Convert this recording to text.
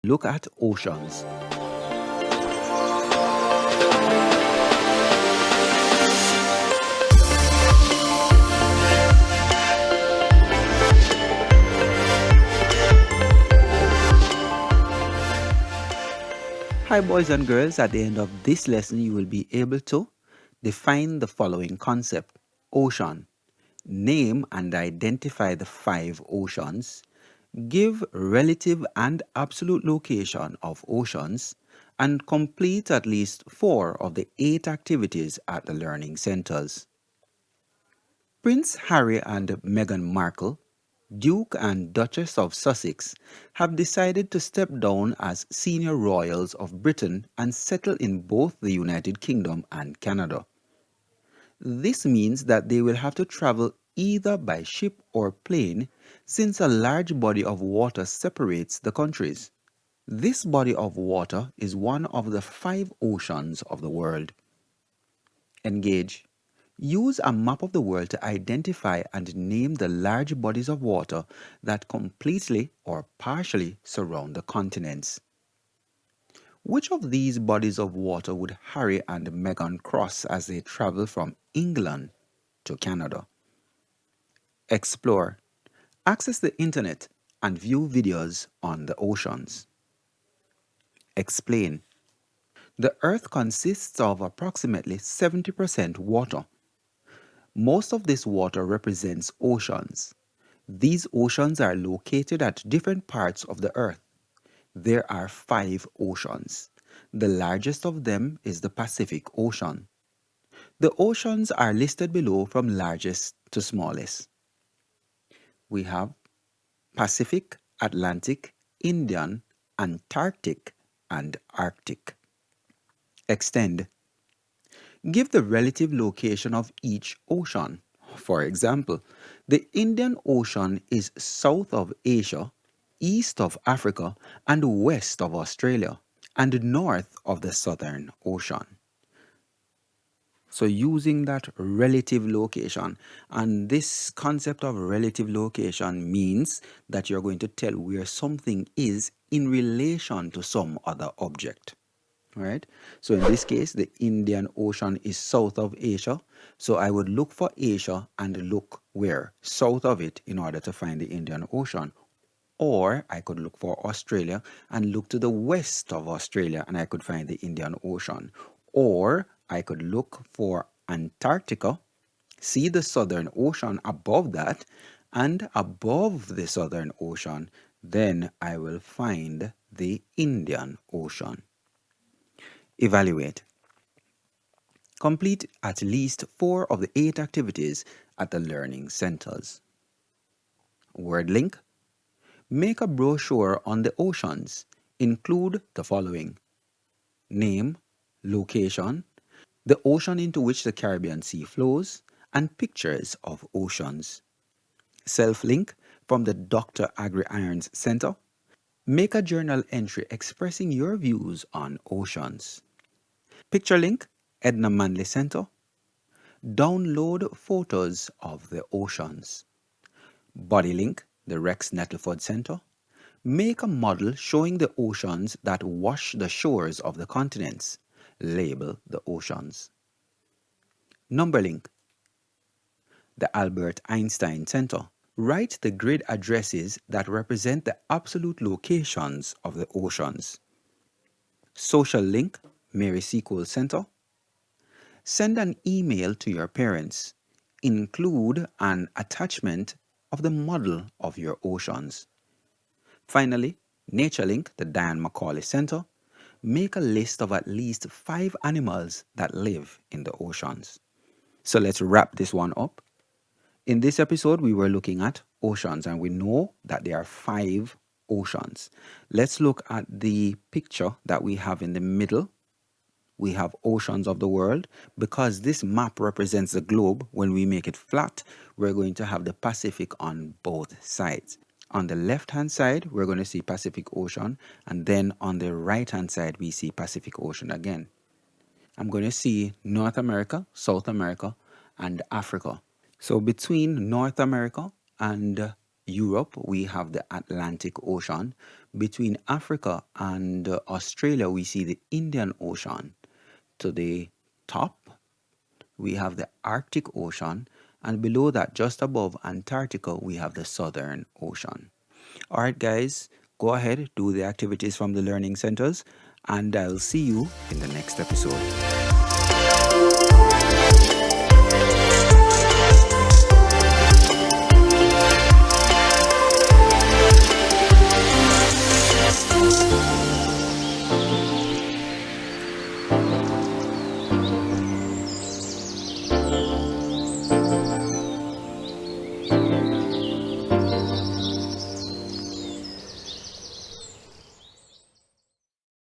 look at oceans. Hi boys and girls, at the end of this lesson you will be able to define the following concept. Ocean. Name and identify the 5 oceans. Give relative and absolute location of oceans and complete at least 4 of the 8 activities at the learning centers. Prince Harry and Meghan Markle, Duke and Duchess of Sussex, have decided to step down as senior royals of Britain and settle in both the United Kingdom and Canada. This means that they will have to travel either by ship or plane, since a large body of water separates the countries. This body of water is one of the 5 oceans of the world. Engage. Use a map of the world to identify and name the large bodies of water that completely or partially surround the continents. Which of these bodies of water would Harry and Meghan cross as they travel from England to Canada? Explore. Access the internet and view videos on the oceans. Explain. The Earth consists of approximately 70% water. Most of this water represents oceans. These oceans are located at different parts of the Earth. There are 5 oceans. The largest of them is the Pacific Ocean. The oceans are listed below from largest to smallest. We have Pacific, Atlantic, Indian, Antarctic, and Arctic. Extend. Give the relative location of each ocean. For example, the Indian Ocean is south of Asia, east of Africa, and west of Australia, and north of the Southern Ocean. So using that relative location, and this concept of relative location means that you're going to tell where something is in relation to some other object. Right? So in this case, the Indian Ocean is south of Asia. So I would look for Asia and look where? South of it in order to find the Indian Ocean. Or I could look for Australia and look to the west of Australia and I could find the Indian Ocean. Or I could look for Antarctica, see the Southern Ocean above that, and above the Southern Ocean, then I will find the Indian Ocean. Evaluate. Complete at least 4 of the 8 activities at the learning centers. Word link. Make a brochure on the oceans. Include the following: name, location, the ocean into which the Caribbean Sea flows, and pictures of oceans. Self-link from the Dr. Agri Irons Center. Make a journal entry expressing your views on oceans. Picture link, Edna Manley Center. Download photos of the oceans. Body link, the Rex Nettleford Center. Make a model showing the oceans that wash the shores of the continents. Label the oceans. Number link, the Albert Einstein Center. Write the grid addresses that represent the absolute locations of the oceans. Social link, Mary Seacole Center. Send an email to your parents. Include an attachment of the model of your oceans. Finally, NatureLink, the Diane Macaulay Center. Make a list of at least 5 animals that live in the oceans. So let's wrap this one up. In this episode, we were looking at oceans, and we know that there are 5 oceans. Let's look at the picture that we have in the middle. We have oceans of the world. Because this map represents the globe, when we make it flat, we're going to have the Pacific on both sides. On the left-hand side, we're going to see Pacific Ocean, and then on the right-hand side, we see Pacific Ocean again. I'm going to see North America, South America, and Africa. So between North America and Europe, we have the Atlantic Ocean. Between Africa and Australia, we see the Indian Ocean. To the top, we have the Arctic Ocean, and below that, just above Antarctica, we have the Southern Ocean. All right, guys, go ahead, do the activities from the learning centers, and I'll see you in the next episode.